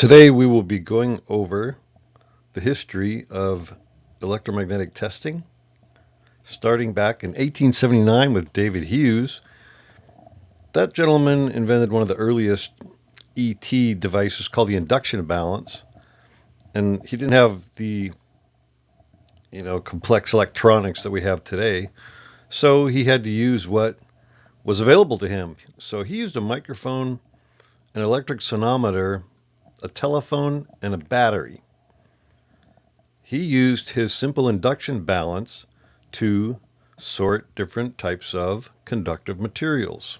Today we will be going over the history of electromagnetic testing, starting back in 1879 with David Hughes. That gentleman invented one of the earliest ET devices called the induction balance, and he didn't have the complex electronics that we have today, so he had to use what was available to him. So he used a microphone, an electric sonometer, a telephone, and a battery. He used his simple induction balance to sort different types of conductive materials.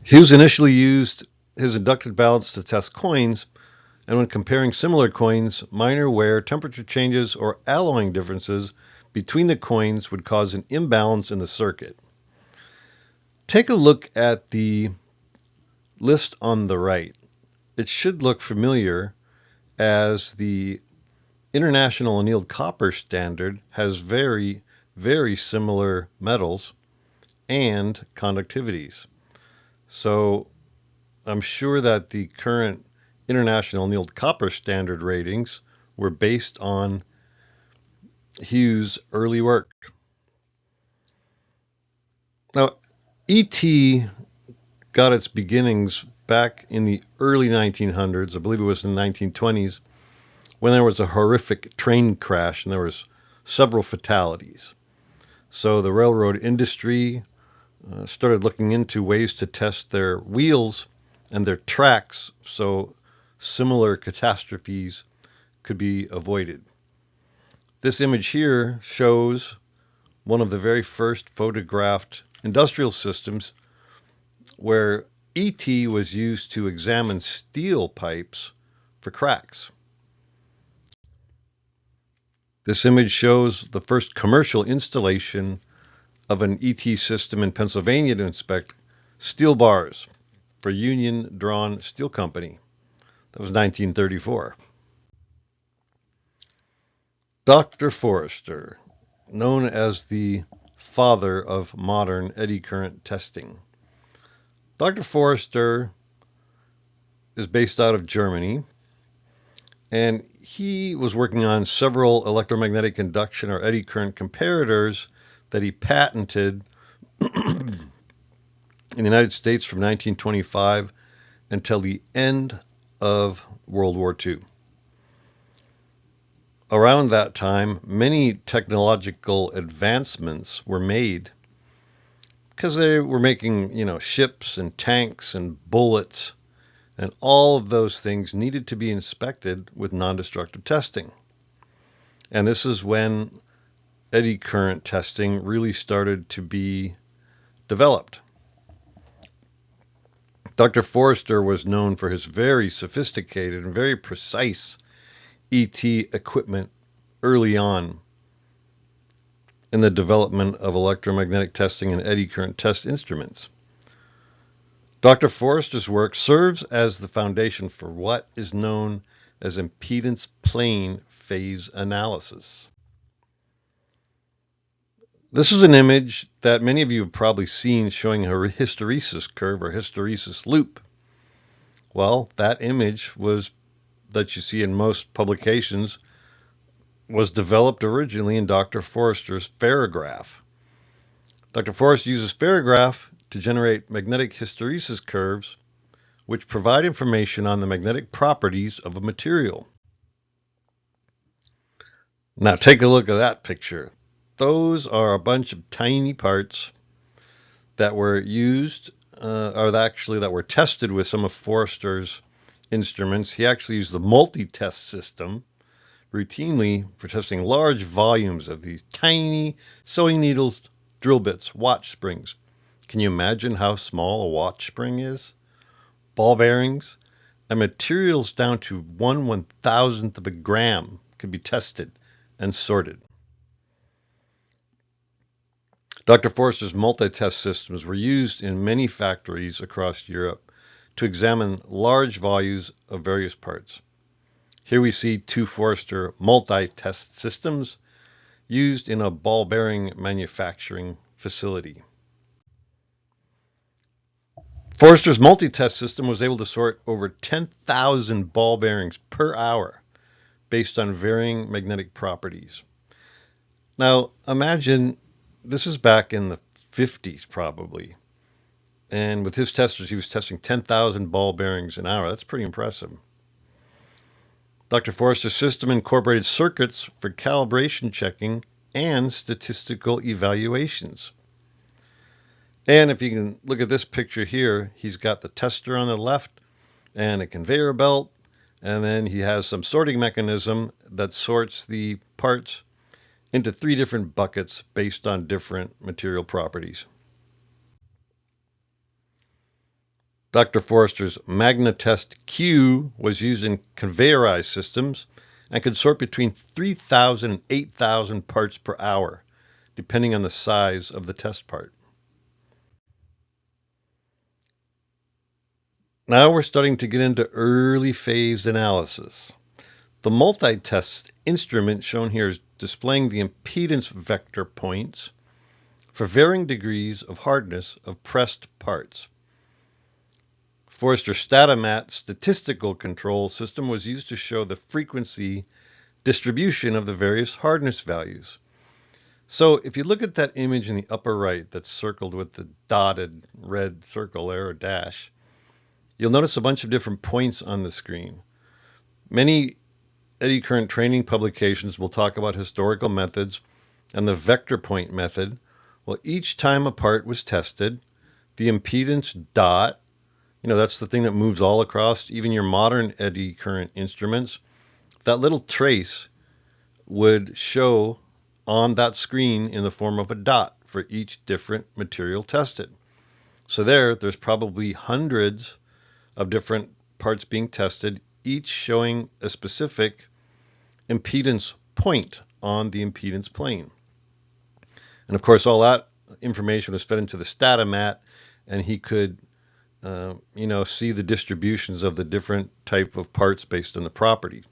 Hughes initially used his inductive balance to test coins, and when comparing similar coins, minor wear, temperature changes, or alloying differences between the coins would cause an imbalance in the circuit. Take a look at the list on the right. It should look familiar, as the International Annealed Copper Standard has very, very similar metals and conductivities. So I'm sure that the current International Annealed Copper Standard ratings were based on Hughes' early work. Now, ET got its beginnings back in the early 1900s. I believe it was in the 1920s, when there was a horrific train crash and there was several fatalities. So the railroad industry started looking into ways to test their wheels and their tracks so similar catastrophes could be avoided. This image here shows one of the very first photographed industrial systems where ET was used to examine steel pipes for cracks. This image shows the first commercial installation of an ET system in Pennsylvania to inspect steel bars for Union Drawn Steel Company. That was 1934. Dr. Foerster, known as the father of modern eddy current testing. Dr. Foerster is based out of Germany, and he was working on several electromagnetic induction or eddy current comparators that he patented in the United States from 1925 until the end of World War II. Around that time, many technological advancements were made because they were making, ships and tanks and bullets, and all of those things needed to be inspected with non-destructive testing. And this is when eddy current testing really started to be developed. Dr. Foerster was known for his very sophisticated and very precise ET equipment early on in the development of electromagnetic testing and eddy current test instruments. Dr. Foerster's work serves as the foundation for what is known as impedance plane phase analysis. This is an image that many of you have probably seen showing a hysteresis curve or hysteresis loop. Well, that image that you see in most publications was developed originally in Dr. Foerster's Ferrograph. Dr. Foerster uses Ferrograph to generate magnetic hysteresis curves, which provide information on the magnetic properties of a material. Now take a look at that picture. Those are a bunch of tiny parts that were used, that were tested with some of Foerster's instruments. He actually used the multitest system routinely for testing large volumes of these tiny sewing needles, drill bits, watch springs. Can you imagine how small a watch spring is? Ball bearings and materials down to 1/1000th of a gram could be tested and sorted. Dr. Foerster's multitest systems were used in many factories across Europe to examine large volumes of various parts. Here we see two Foerster multi-test systems used in a ball bearing manufacturing facility. Foerster's multitest system was able to sort over 10,000 ball bearings per hour based on varying magnetic properties. Now, imagine this is back in the 50s probably. And with his testers, he was testing 10,000 ball bearings an hour. That's pretty impressive. Dr. Foerster's system incorporated circuits for calibration checking and statistical evaluations. And if you can look at this picture here, he's got the tester on the left and a conveyor belt, and then he has some sorting mechanism that sorts the parts into 3 different buckets based on different material properties. Dr. Foerster's MagnaTest Q was used in conveyorized systems and could sort between 3,000 and 8,000 parts per hour, depending on the size of the test part. Now we're starting to get into early phase analysis. The multitest instrument shown here is displaying the impedance vector points for varying degrees of hardness of pressed parts. Foerster's Statimat statistical control system was used to show the frequency distribution of the various hardness values. So if you look at that image in the upper right that's circled with the dotted red circle there, or dash, you'll notice a bunch of different points on the screen. Many eddy current training publications will talk about historical methods and the vector point method. Well, each time a part was tested, the impedance dot, that's the thing that moves all across, even your modern eddy current instruments, that little trace would show on that screen in the form of a dot for each different material tested. So there's probably hundreds of different parts being tested, each showing a specific impedance point on the impedance plane. And of course, all that information was fed into the Statimat, and he could see the distributions of the different type of parts based on the property.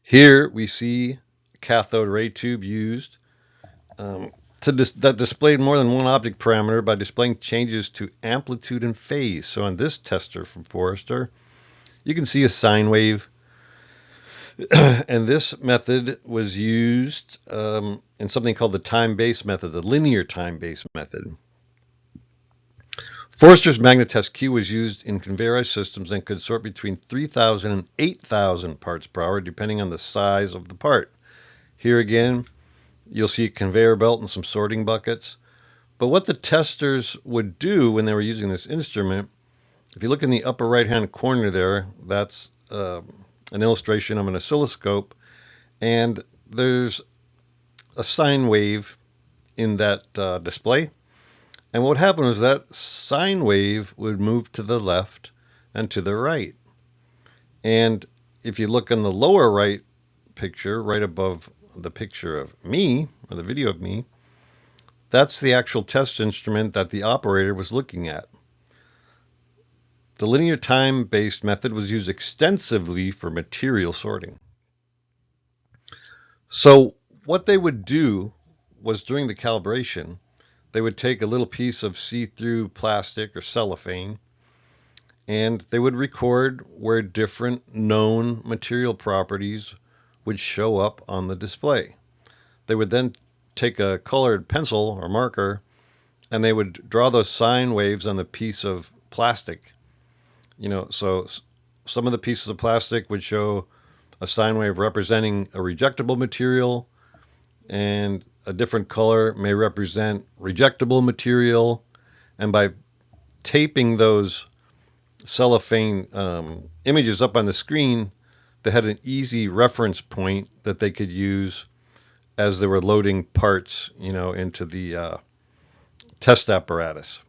Here we see a cathode ray tube used that displayed more than one object parameter by displaying changes to amplitude and phase. So on this tester from Foerster, you can see a sine wave. And this method was used in something called the time-based method, the linear time-based method. Foerster's MagnaTest Q was used in conveyorized systems and could sort between 3,000 and 8,000 parts per hour, depending on the size of the part. Here again, you'll see a conveyor belt and some sorting buckets. But what the testers would do when they were using this instrument, if you look in the upper right-hand corner there, that's an illustration of an oscilloscope, and there's a sine wave in that display. And what happened was that sine wave would move to the left and to the right. And if you look in the lower right picture, right above the picture of me, or the video of me, that's the actual test instrument that the operator was looking at. The linear time-based method was used extensively for material sorting. So what they would do was, during the calibration, they would take a little piece of see-through plastic or cellophane, and they would record where different known material properties would show up on the display. They would then take a colored pencil or marker, and they would draw those sine waves on the piece of plastic. So some of the pieces of plastic would show a sine wave representing a rejectable material, and a different color may represent rejectable material. And by taping those cellophane images up on the screen, they had an easy reference point that they could use as they were loading parts, into the test apparatus.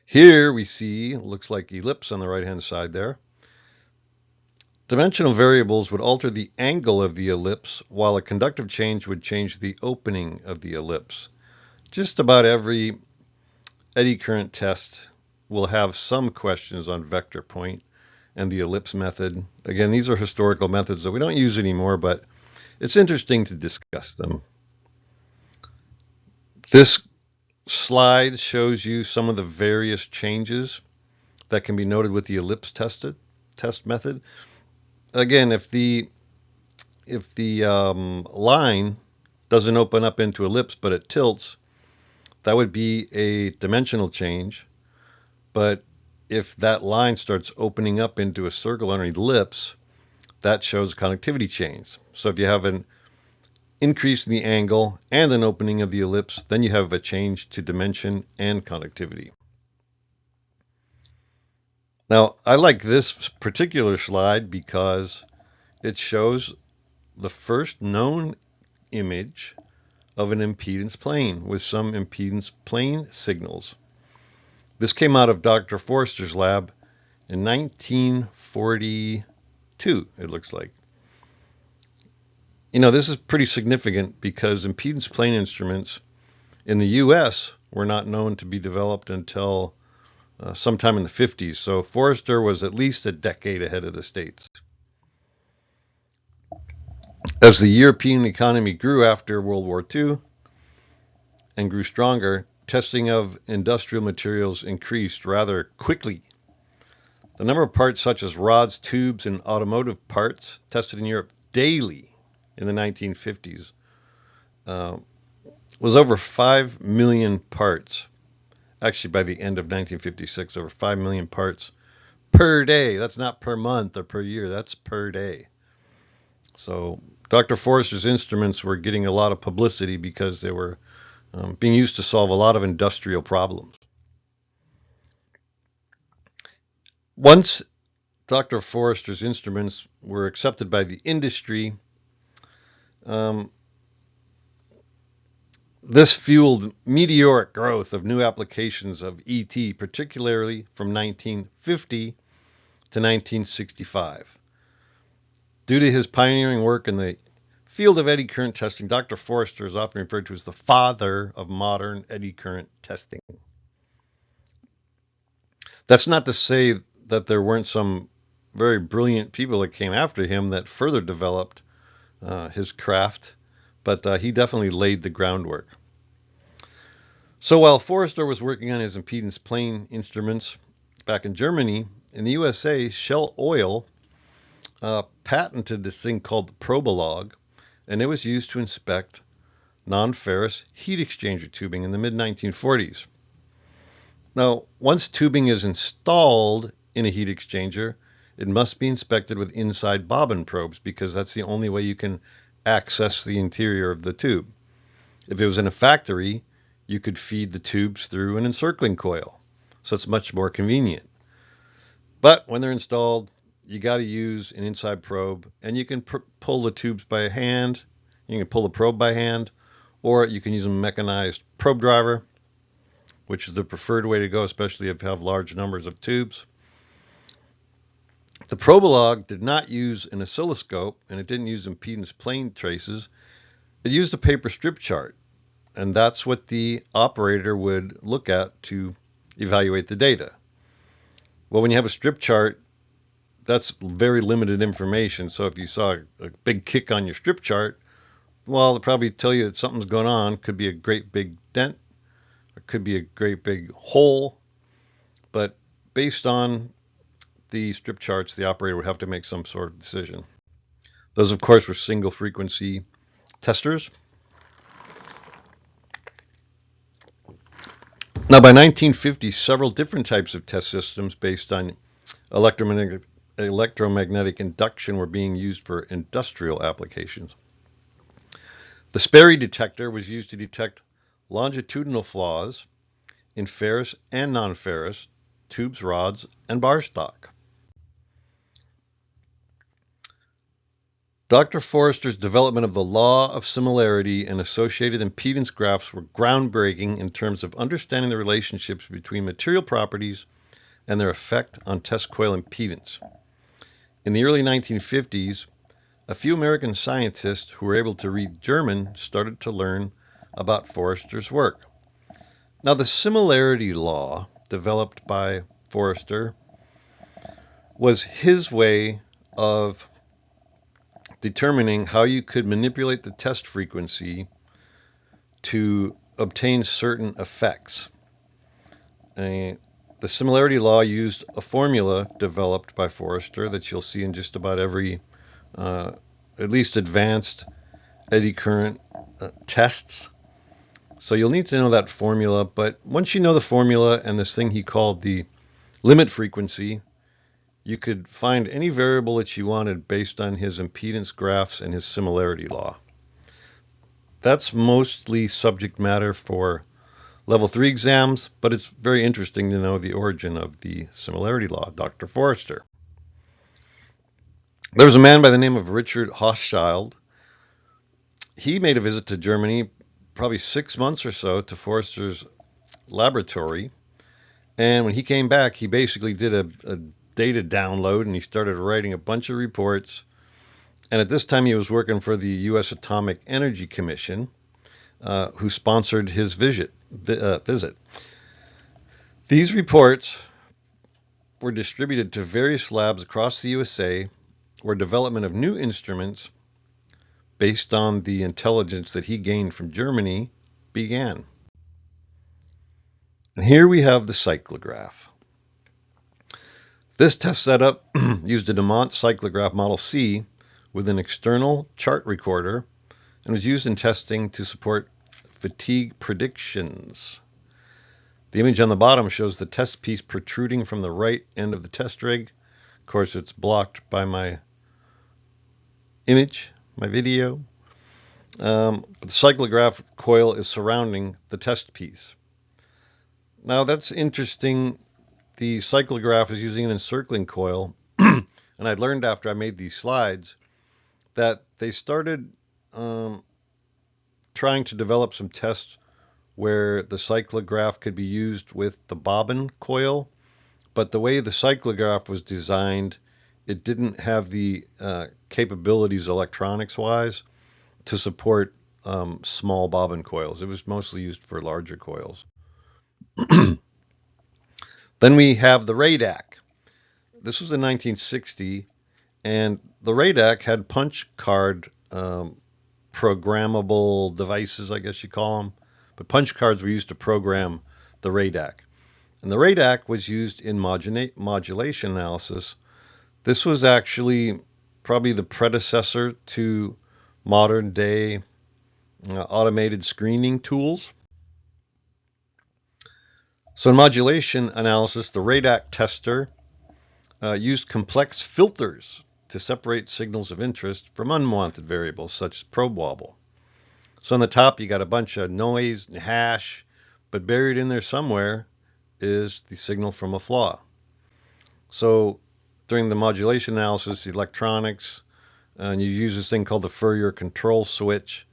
Here we see, looks like ellipse on the right-hand side there. Dimensional variables would alter the angle of the ellipse, while a conductive change would change the opening of the ellipse. Just about every eddy current test will have some questions on vector point and the ellipse method. Again, these are historical methods that we don't use anymore, but it's interesting to discuss them. This slide shows you some of the various changes that can be noted with the ellipse test method. Again, if the line doesn't open up into ellipse but it tilts, that would be a dimensional change. But if that line starts opening up into a circle underneath ellipse, that shows conductivity change. So if you have an increase in the angle and an opening of the ellipse, then you have a change to dimension and conductivity. Now, I like this particular slide because it shows the first known image of an impedance plane with some impedance plane signals. This came out of Dr. Foerster's lab in 1942, it looks like. This is pretty significant because impedance plane instruments in the US were not known to be developed until sometime in the 50s. So Foerster was at least a decade ahead of the States. As the European economy grew after World War II and grew stronger, testing of industrial materials increased rather quickly. The number of parts such as rods, tubes, and automotive parts tested in Europe daily in the 1950s was over 5 million parts. Actually, by the end of 1956, over 5 million parts per day. That's not per month or per year, that's per day. So Dr. Foerster's instruments were getting a lot of publicity because they were being used to solve a lot of industrial problems. Once Dr. Foerster's instruments were accepted by the industry, this fueled meteoric growth of new applications of ET, particularly from 1950 to 1965. Due to his pioneering work in the field of eddy current testing, Dr. Foerster is often referred to as the father of modern eddy current testing. That's not to say that there weren't some very brilliant people that came after him that further developed his craft, but he definitely laid the groundwork. So while Foerster was working on his impedance plane instruments back in Germany, in the USA, Shell Oil patented this thing called the Probolog, and it was used to inspect non-ferrous heat exchanger tubing in the mid-1940s. Now, once tubing is installed in a heat exchanger, it must be inspected with inside bobbin probes because that's the only way you can access the interior of the tube. If it was in a factory, you could feed the tubes through an encircling coil, so it's much more convenient. But when they're installed, you got to use an inside probe, and you can pull the tubes by hand, you can pull the probe by hand, or you can use a mechanized probe driver, which is the preferred way to go, especially if you have large numbers of tubes. The Probolog did not use an oscilloscope, and it didn't use impedance plane traces. It used a paper strip chart, and that's what the operator would look at to evaluate the data. Well, when you have a strip chart, that's very limited information. So if you saw a big kick on your strip chart, well, it'll probably tell you that something's going on. Could be a great big dent, or could be a great big hole. But based on the strip charts, the operator would have to make some sort of decision. Those, of course, were single frequency testers. Now, by 1950, several different types of test systems based on electromagnetic induction were being used for industrial applications. The Sperry detector was used to detect longitudinal flaws in ferrous and non-ferrous tubes, rods, and bar stock. Dr. Foerster's development of the law of similarity and associated impedance graphs were groundbreaking in terms of understanding the relationships between material properties and their effect on test coil impedance. In the early 1950s, a few American scientists who were able to read German started to learn about Foerster's work. Now, the similarity law developed by Foerster was his way of determining how you could manipulate the test frequency to obtain certain effects. The similarity law used a formula developed by Foerster that you'll see in just about every, at least advanced eddy current tests. So you'll need to know that formula, but once you know the formula and this thing he called the limit frequency, you could find any variable that you wanted based on his impedance graphs and his similarity law. That's mostly subject matter for level 3 exams, but it's very interesting to know the origin of the similarity law, Dr. Foerster. There was a man by the name of Richard Hochschild. He made a visit to Germany probably 6 months or so to Foerster's laboratory. And when he came back, he basically did a data download and he started writing a bunch of reports. And at this time, he was working for the U.S. Atomic Energy Commission, who sponsored his visit. These reports were distributed to various labs across the USA, where development of new instruments based on the intelligence that he gained from Germany began. And here we have the cyclograph. This test setup used a DeMont Cyclograph Model C with an external chart recorder and was used in testing to support fatigue predictions. The image on the bottom shows the test piece protruding from the right end of the test rig. Of course, it's blocked by my image, my video. But the cyclograph coil is surrounding the test piece. Now that's interesting. The cyclograph is using an encircling coil, and I learned after I made these slides that they started trying to develop some tests where the cyclograph could be used with the bobbin coil, but the way the cyclograph was designed, it didn't have the capabilities electronics-wise to support small bobbin coils. It was mostly used for larger coils. Then we have the Radak. This was in 1960, and the Radak had punch card programmable devices, I guess you call them. But punch cards were used to program the Radak. And the Radak was used in modulation analysis. This was actually probably the predecessor to modern day automated screening tools. So in modulation analysis, the Radak tester used complex filters to separate signals of interest from unwanted variables such as probe wobble. So on the top, you got a bunch of noise and hash, but buried in there somewhere is the signal from a flaw. So during the modulation analysis, the electronics, and you use this thing called the Fourier control switch,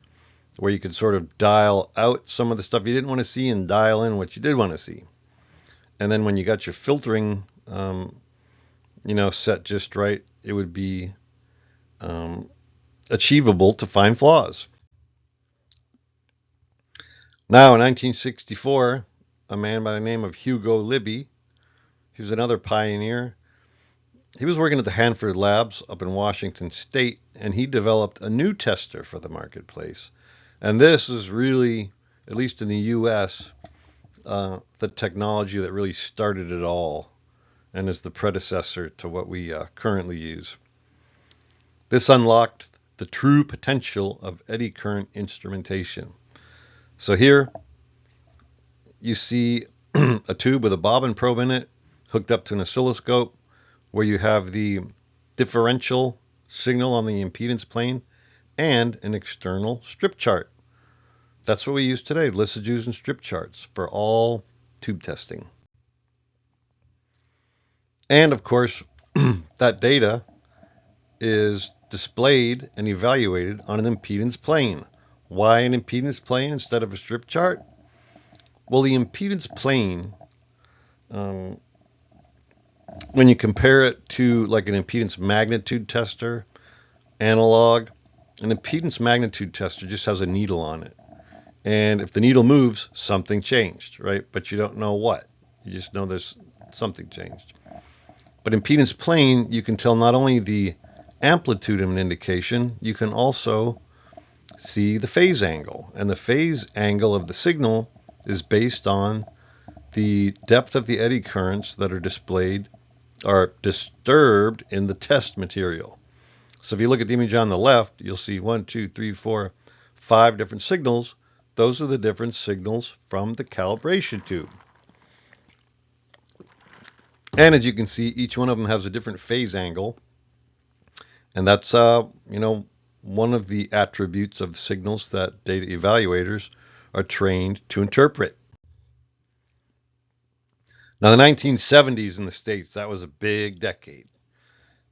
where you could sort of dial out some of the stuff you didn't want to see and dial in what you did want to see. And then when you got your filtering, set just right, it would be achievable to find flaws. Now, in 1964, a man by the name of Hugo Libby, he was another pioneer. He was working at the Hanford Labs up in Washington State, and he developed a new tester for the marketplace. And this is really, at least in the U.S., the technology that really started it all and is the predecessor to what we currently use. This unlocked the true potential of eddy current instrumentation. So here you see a tube with a bobbin probe in it hooked up to an oscilloscope where you have the differential signal on the impedance plane and an external strip chart. That's what we use today, Lysiju's and strip charts for all tube testing. And of course, that data is displayed and evaluated on an impedance plane. Why an impedance plane instead of a strip chart? Well, the impedance plane, when you compare it to like an impedance magnitude tester, analog, an impedance magnitude tester just has a needle on it. And if the needle moves, something changed, right? But you don't know what. You just know there's something changed. But impedance plane, you can tell not only the amplitude of an indication, you can also see the phase angle. And the phase angle of the signal is based on the depth of the eddy currents that are displayed or disturbed in the test material. So if you look at the image on the left, you'll see 1, 2, 3, 4, 5 different signals. Those are the different signals from the calibration tube. And as you can see, each one of them has a different phase angle. And that's, one of the attributes of the signals that data evaluators are trained to interpret. Now, the 1970s in the States, that was a big decade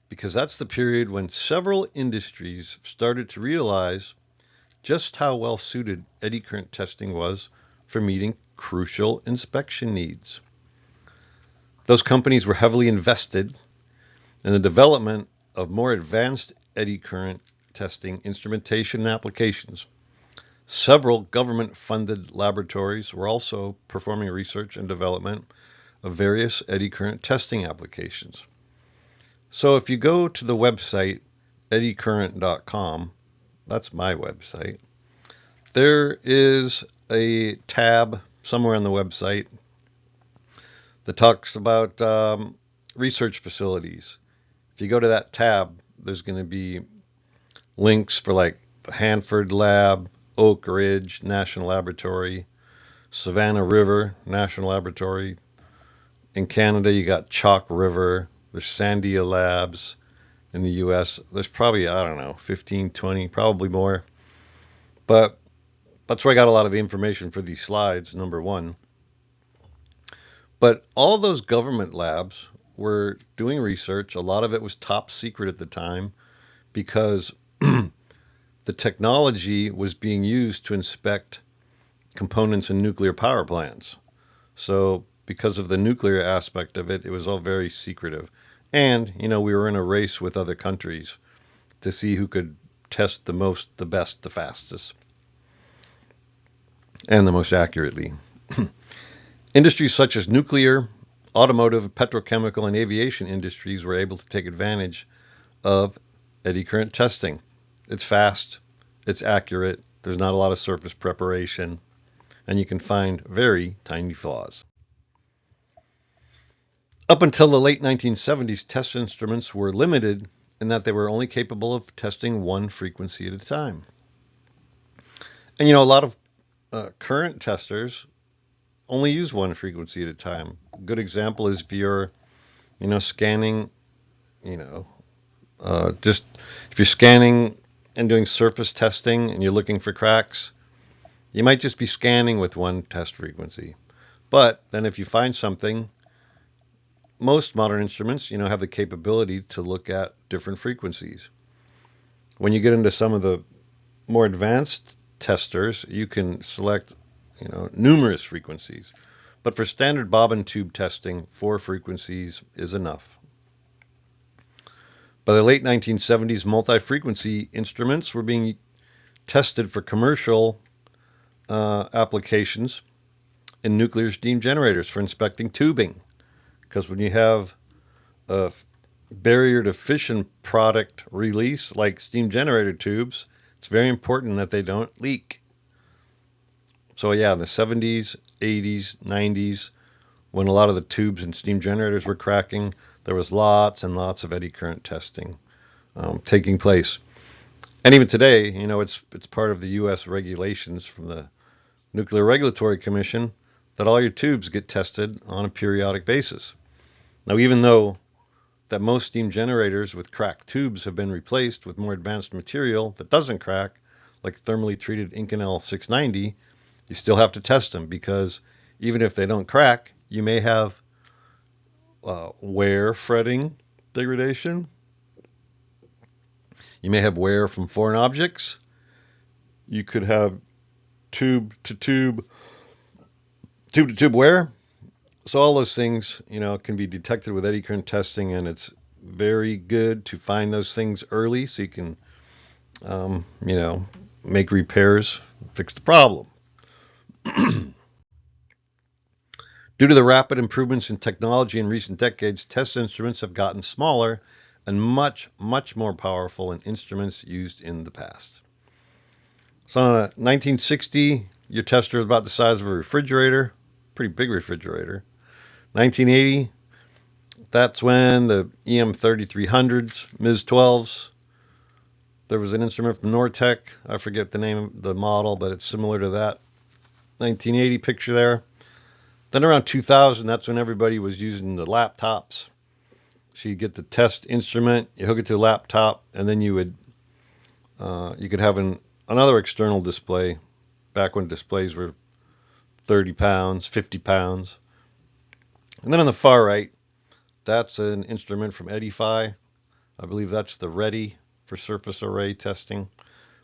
because that's the period when several industries started to realize just how well suited eddy current testing was for meeting crucial inspection needs. Those companies were heavily invested in the development of more advanced eddy current testing instrumentation and applications. Several government-funded laboratories were also performing research and development of various eddy current testing applications. So if you go to the website eddycurrent.com, that's my website, there is a tab somewhere on the website that talks about research facilities. If you go to that tab, there's going to be links for like the Hanford Lab, Oak Ridge National Laboratory, Savannah River National Laboratory. In Canada, you got Chalk River. There's Sandia Labs. In the U.S., there's probably, 15, 20, probably more. But that's where I got a lot of the information for these slides, number one. But all those government labs were doing research. A lot of it was top secret at the time because the technology was being used to inspect components in nuclear power plants. So because of the nuclear aspect of it, it was all very secretive. And, we were in a race with other countries to see who could test the most, the best, the fastest, and the most accurately. Industries such as nuclear, automotive, petrochemical, and aviation industries were able to take advantage of eddy current testing. It's fast, it's accurate, there's not a lot of surface preparation, and you can find very tiny flaws. Up until the late 1970s, test instruments were limited in that they were only capable of testing one frequency at a time. And a lot of current testers only use one frequency at a time. A good example is if you're, scanning, just if you're scanning and doing surface testing and you're looking for cracks, you might just be scanning with one test frequency. But then if you find something, most modern instruments, have the capability to look at different frequencies. When you get into some of the more advanced testers, you can select, numerous frequencies. But for standard bobbin tube testing, 4 frequencies is enough. By the late 1970s, multi-frequency instruments were being tested for commercial applications in nuclear steam generators for inspecting tubing. Because when you have a barrier to fission product release like steam generator tubes, it's very important that they don't leak. So in the 70s, 80s, 90s, when a lot of the tubes and steam generators were cracking, there was lots and lots of eddy current testing taking place. And even today, it's part of the U.S. regulations from the Nuclear Regulatory Commission that all your tubes get tested on a periodic basis. Now, even though that most steam generators with cracked tubes have been replaced with more advanced material that doesn't crack, like thermally treated Inconel 690, you still have to test them because even if they don't crack, you may have wear fretting degradation. You may have wear from foreign objects. You could have tube to tube wear. So all those things, can be detected with eddy current testing, and it's very good to find those things early so you can, make repairs, fix the problem. Due to the rapid improvements in technology in recent decades, test instruments have gotten smaller and much, much more powerful than instruments used in the past. So in 1960, your tester was about the size of a refrigerator, pretty big refrigerator. 1980, that's when the EM3300s, MIS-12s. There was an instrument from Nortec. I forget the name of the model, but it's similar to that 1980 picture there. Then around 2000, that's when everybody was using the laptops. So you get the test instrument, you hook it to a laptop, and then you could have another external display. Back when displays were 30 pounds, 50 pounds. And then on the far right, that's an instrument from Edify. I believe that's the Ready for surface array testing.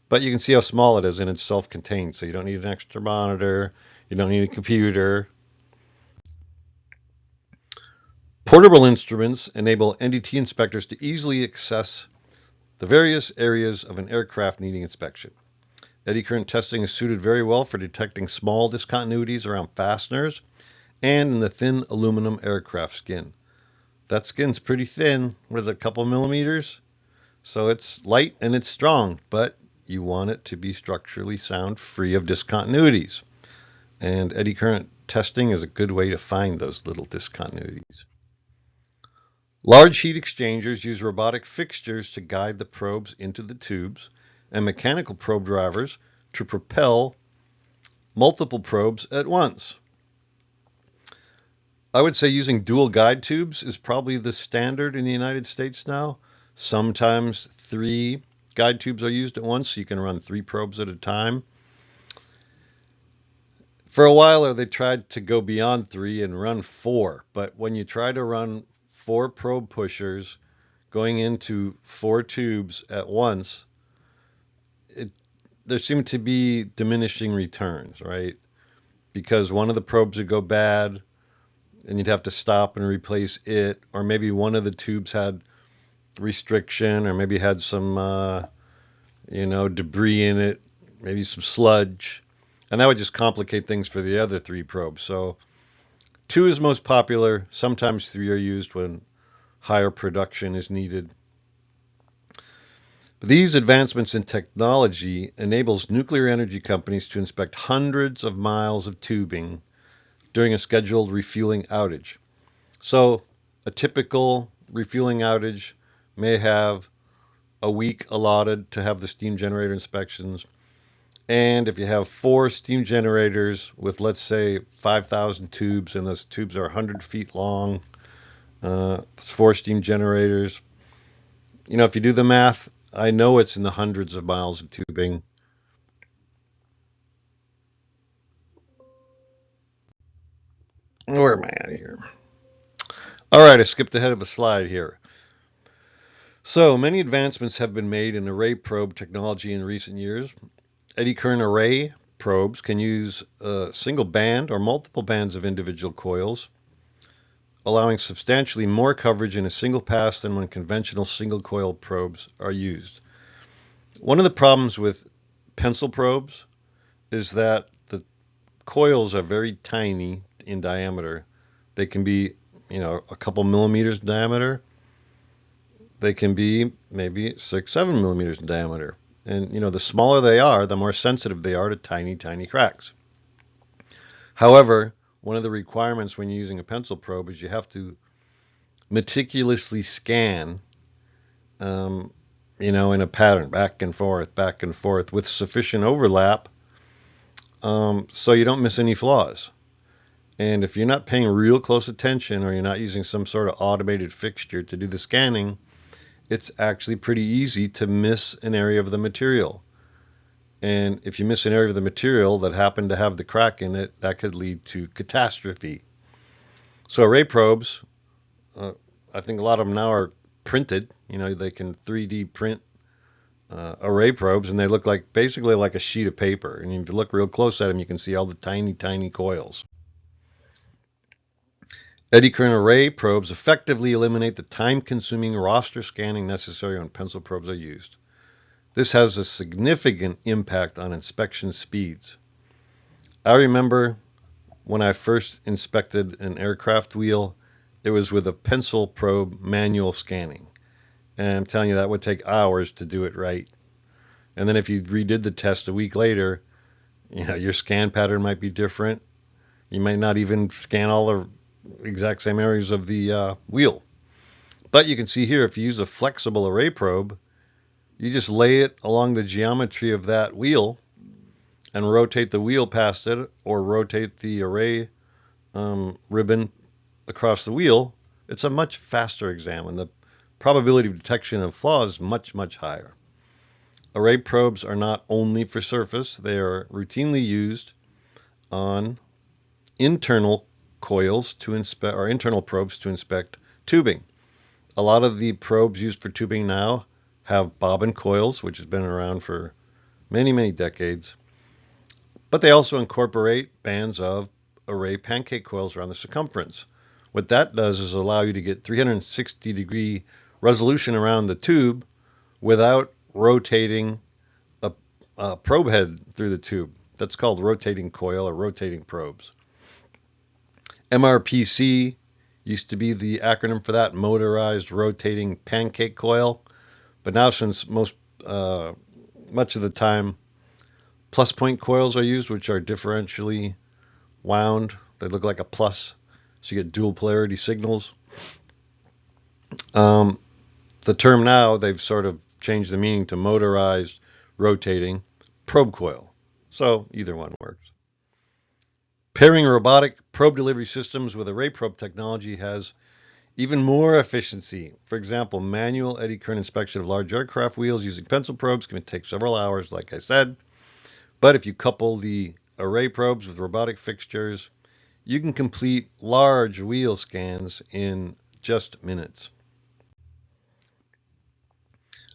But you can see how small it is, and it's self-contained, so you don't need an extra monitor, you don't need a computer. Portable instruments enable NDT inspectors to easily access the various areas of an aircraft needing inspection. Eddy current testing is suited very well for detecting small discontinuities around fasteners and in the thin aluminum aircraft skin. That skin's pretty thin, what is it, a couple millimeters? So it's light and it's strong, but you want it to be structurally sound, free of discontinuities. And eddy current testing is a good way to find those little discontinuities. Large heat exchangers use robotic fixtures to guide the probes into the tubes and mechanical probe drivers to propel multiple probes at once. I would say using dual guide tubes is probably the standard in the United States now. Sometimes 3 guide tubes are used at once, so you can run 3 probes at a time. For a while, they tried to go beyond 3 and run 4, but when you try to run 4 probe pushers going into 4 tubes at once, there seem to be diminishing returns, right? Because one of the probes would go bad, and you'd have to stop and replace it, or maybe one of the tubes had restriction, or maybe had some, debris in it, maybe some sludge, and that would just complicate things for the other 3 probes. So 2 is most popular. Sometimes 3 are used when higher production is needed. These advancements in technology enables nuclear energy companies to inspect hundreds of miles of tubing during a scheduled refueling outage. So a typical refueling outage may have a week allotted to have the steam generator inspections. And if you have 4 steam generators with, let's say, 5,000 tubes, and those tubes are 100 feet long, it's 4 steam generators. If you do the math, I know it's in the hundreds of miles of tubing. Where am I at here? All right, I skipped ahead of a slide here. So many advancements have been made in array probe technology in recent years. Eddy current array probes can use a single band or multiple bands of individual coils, allowing substantially more coverage in a single pass than when conventional single coil probes are used. One of the problems with pencil probes is that the coils are very tiny in diameter. They can be, a couple millimeters in diameter. They can be maybe 6, 7 millimeters in diameter. And, the smaller they are, the more sensitive they are to tiny, tiny cracks. However, one of the requirements when you're using a pencil probe is you have to meticulously scan, in a pattern, back and forth, with sufficient overlap, so you don't miss any flaws. And if you're not paying real close attention, or you're not using some sort of automated fixture to do the scanning, it's actually pretty easy to miss an area of the material. And if you miss an area of the material that happened to have the crack in it, that could lead to catastrophe. So array probes, I think a lot of them now are printed. They can 3D print array probes, and they look like basically like a sheet of paper. And if you look real close at them, you can see all the tiny, tiny coils. Eddy current array probes effectively eliminate the time-consuming roster scanning necessary when pencil probes are used. This has a significant impact on inspection speeds. I remember when I first inspected an aircraft wheel, it was with a pencil probe manual scanning. And I'm telling you, that would take hours to do it right. And then if you redid the test a week later, your scan pattern might be different. You might not even scan all the exact same areas of the wheel. But you can see here, if you use a flexible array probe, you just lay it along the geometry of that wheel and rotate the wheel past it, or rotate the array ribbon across the wheel. It's a much faster exam, and the probability of detection of flaws is much, much higher. Array probes are not only for surface, they are routinely used on internal coils to inspect, or internal probes to inspect tubing. A lot of the probes used for tubing now have bobbin coils, which has been around for many, many decades. But they also incorporate bands of array pancake coils around the circumference. What that does is allow you to get 360-degree resolution around the tube without rotating a probe head through the tube. That's called rotating coil or rotating probes. MRPC used to be the acronym for that, motorized rotating pancake coil. But now, since much of the time plus point coils are used, which are differentially wound, they look like a plus, so you get dual polarity signals. The term now, they've sort of changed the meaning to motorized rotating probe coil. So either one works. Pairing robotic probe delivery systems with array probe technology has even more efficiency. For example, manual eddy current inspection of large aircraft wheels using pencil probes can take several hours, like I said. But if you couple the array probes with robotic fixtures, you can complete large wheel scans in just minutes.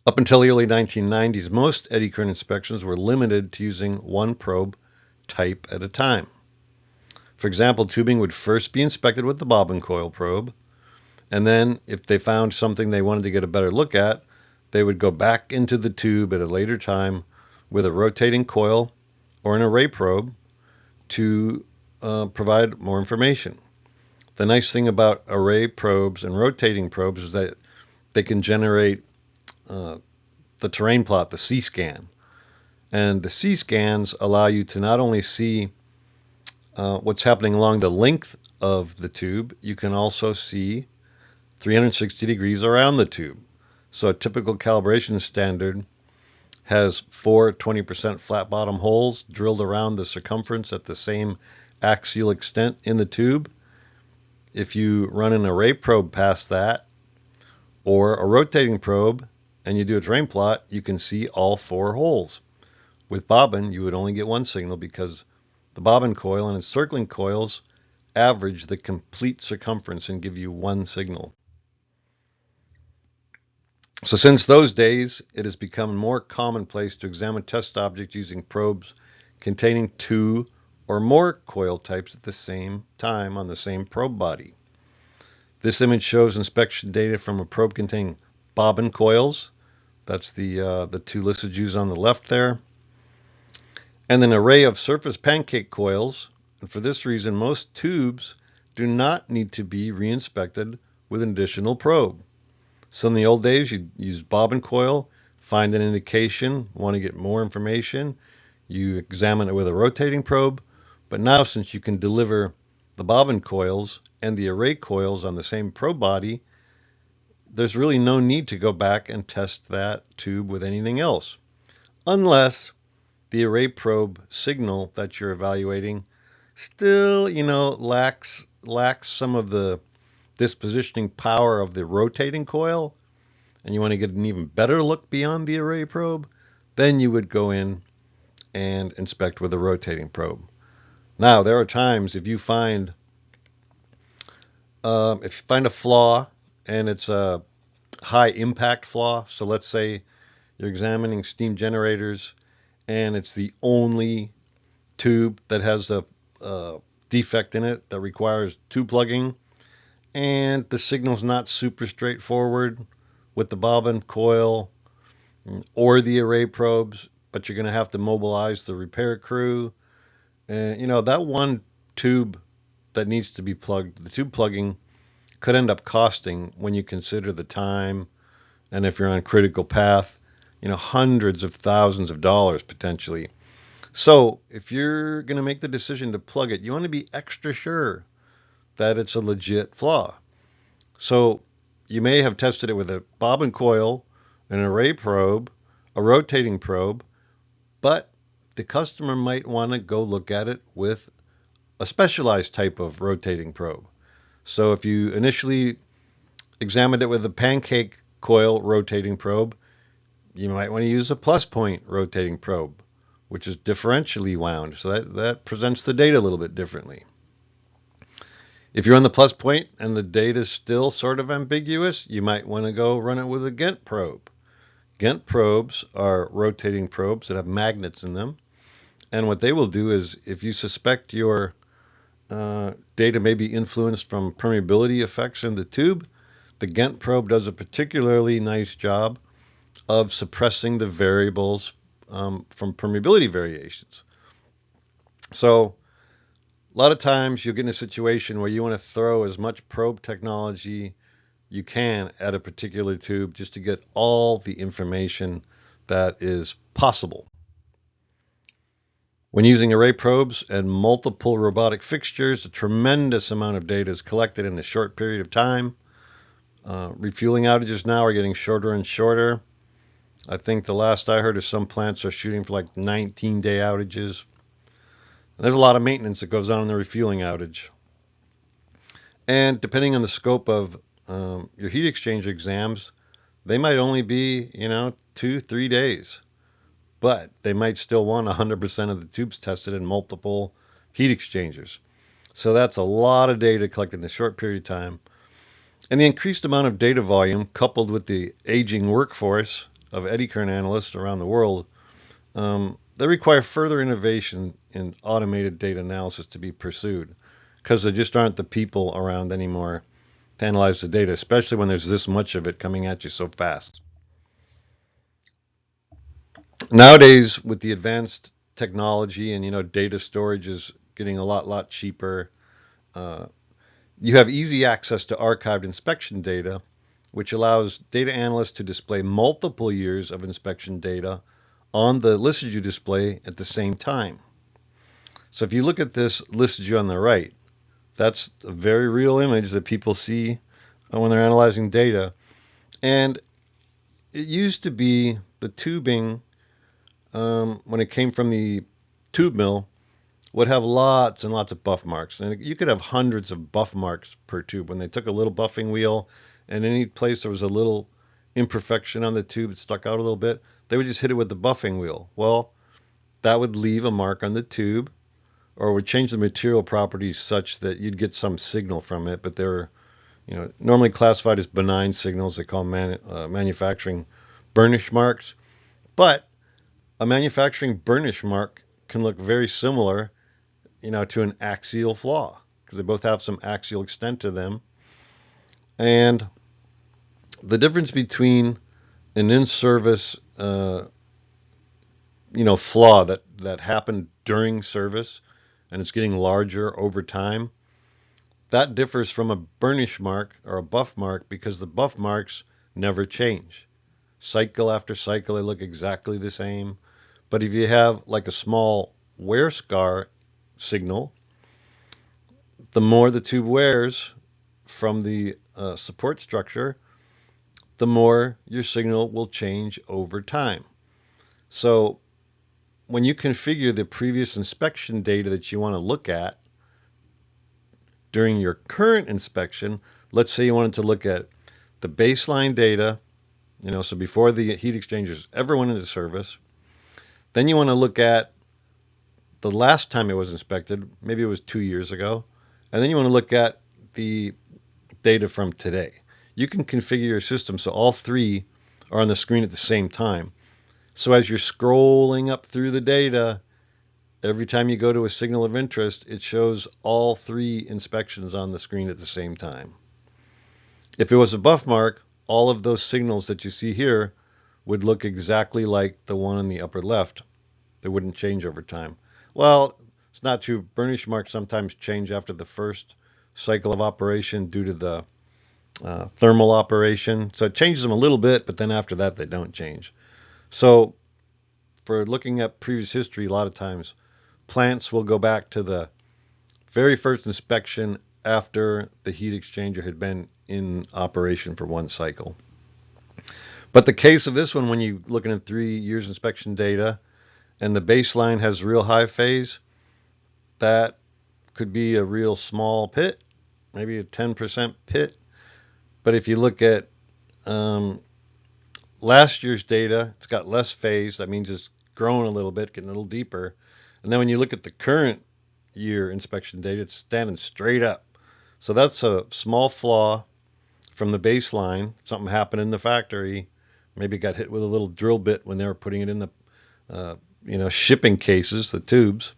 Up until the early 1990s, most eddy current inspections were limited to using one probe type at a time. For example, tubing would first be inspected with the bobbin coil probe, and then if they found something they wanted to get a better look at, they would go back into the tube at a later time with a rotating coil or an array probe to provide more information. The nice thing about array probes and rotating probes is that they can generate the terrain plot, the C-scan. And the C-scans allow you to not only see what's happening along the length of the tube, you can also see 360 degrees around the tube. So a typical calibration standard has 4 20% flat bottom holes drilled around the circumference at the same axial extent in the tube. If you run an array probe past that, or a rotating probe, and you do a terrain plot, you can see all 4 holes. With bobbin, you would only get one signal because the bobbin coil and its circling coils average the complete circumference and give you one signal. So since those days, it has become more commonplace to examine test objects using probes containing 2 or more coil types at the same time on the same probe body. This image shows inspection data from a probe containing bobbin coils. That's the 2 listed used on the left there. And an array of surface pancake coils. And for this reason, most tubes do not need to be re-inspected with an additional probe. So in the old days, you'd use bobbin coil, find an indication, want to get more information, you examine it with a rotating probe. But now, since you can deliver the bobbin coils and the array coils on the same probe body, there's really no need to go back and test that tube with anything else, unless the array probe signal that you're evaluating still, lacks some of the dispositioning power of the rotating coil, and you want to get an even better look beyond the array probe, then you would go in and inspect with a rotating probe. Now, there are times if you find a flaw and it's a high impact flaw, so let's say you're examining steam generators and it's the only tube that has a defect in it that requires tube plugging, and the signal's not super straightforward with the bobbin coil or the array probes, but you're going to have to mobilize the repair crew. And that one tube that needs to be plugged, the tube plugging could end up costing, when you consider the time and if you're on a critical path, hundreds of thousands of dollars potentially. So if you're going to make the decision to plug it, you want to be extra sure that it's a legit flaw. So you may have tested it with a bobbin coil, an array probe, a rotating probe, but the customer might want to go look at it with a specialized type of rotating probe. So if you initially examined it with a pancake coil rotating probe, you might want to use a plus point rotating probe, which is differentially wound. So that presents the data a little bit differently. If you're on the plus point and the data is still sort of ambiguous, you might want to go run it with a Ghent probe. Ghent probes are rotating probes that have magnets in them. And what they will do is, if you suspect your data may be influenced from permeability effects in the tube, the Ghent probe does a particularly nice job of suppressing the variables from permeability variations. So a lot of times you'll get in a situation where you want to throw as much probe technology you can at a particular tube just to get all the information that is possible. When using array probes and multiple robotic fixtures, a tremendous amount of data is collected in a short period of time. Refueling outages now are getting shorter and shorter. I think the last I heard is some plants are shooting for like 19-day outages. There's a lot of maintenance that goes on in the refueling outage. And depending on the scope of your heat exchanger exams, they might only be, 2-3 days. But they might still want 100% of the tubes tested in multiple heat exchangers. So that's a lot of data collected in a short period of time. And the increased amount of data volume, coupled with the aging workforce of eddy current analysts around the world, they require further innovation in automated data analysis to be pursued, because there just aren't the people around anymore to analyze the data, especially when there's this much of it coming at you so fast. Nowadays, with the advanced technology and data storage is getting a lot cheaper, you have easy access to archived inspection data, which allows data analysts to display multiple years of inspection data on the Listegy display at the same time. So if you look at this Listegy on the right, that's a very real image that people see when they're analyzing data. And it used to be the tubing, when it came from the tube mill, would have lots and lots of buff marks. And you could have hundreds of buff marks per tube. When they took a little buffing wheel and any place there was a little imperfection on the tube that stuck out a little bit, they would just hit it with the buffing wheel. Well, that would leave a mark on the tube, or would change the material properties such that you'd get some signal from it, but they're normally classified as benign signals. They call them manufacturing burnish marks. But a manufacturing burnish mark can look very similar, to an axial flaw, because they both have some axial extent to them. And the difference between an in-service, flaw that happened during service and it's getting larger over time, that differs from a burnish mark or a buff mark, because the buff marks never change. Cycle after cycle, they look exactly the same. But if you have like a small wear scar signal, the more the tube wears from the support structure, the more your signal will change over time. So when you configure the previous inspection data that you want to look at during your current inspection, let's say you wanted to look at the baseline data, so before the heat exchangers ever went into service, then you want to look at the last time it was inspected, maybe it was 2 years ago, and then you want to look at the data from today. You can configure your system so all three are on the screen at the same time. So as you're scrolling up through the data, every time you go to a signal of interest, it shows all three inspections on the screen at the same time. If it was a buff mark, all of those signals that you see here would look exactly like the one in the upper left. They wouldn't change over time. Well, it's not true. Burnish marks sometimes change after the first cycle of operation due to the thermal operation. So it changes them a little bit, but then after that, they don't change. So for looking at previous history, a lot of times plants will go back to the very first inspection after the heat exchanger had been in operation for one cycle. But the case of this one, when you're looking at 3 years inspection data and the baseline has real high phase, that could be a real small pit, maybe a 10% pit. But if you look at last year's data, it's got less phase. That means it's growing a little bit, getting a little deeper. And then when you look at the current year inspection data, it's standing straight up. So that's a small flaw from the baseline. Something happened in the factory. Maybe got hit with a little drill bit when they were putting it in the shipping cases, the tubes.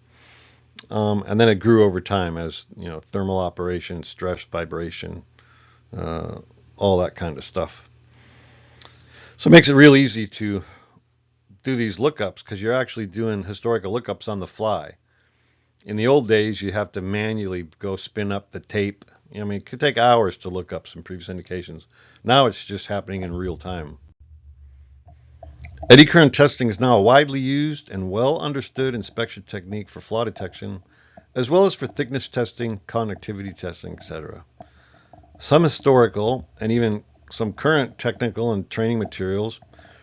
And then it grew over time as thermal operation, stress, vibration, all that kind of stuff. So it makes it real easy to do these lookups because you're actually doing historical lookups on the fly. In the old days, you have to manually go spin up the tape. It could take hours to look up some previous indications. Now it's just happening in real time. Eddy current testing is now a widely used and well understood inspection technique for flaw detection, as well as for thickness testing, conductivity testing, etc. Some historical and even some current technical and training materials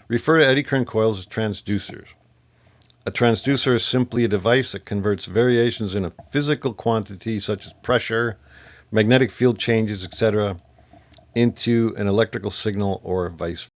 refer to eddy current coils as transducers. A transducer is simply a device that converts variations in a physical quantity such as pressure, magnetic field changes, etc., into an electrical signal or vice versa.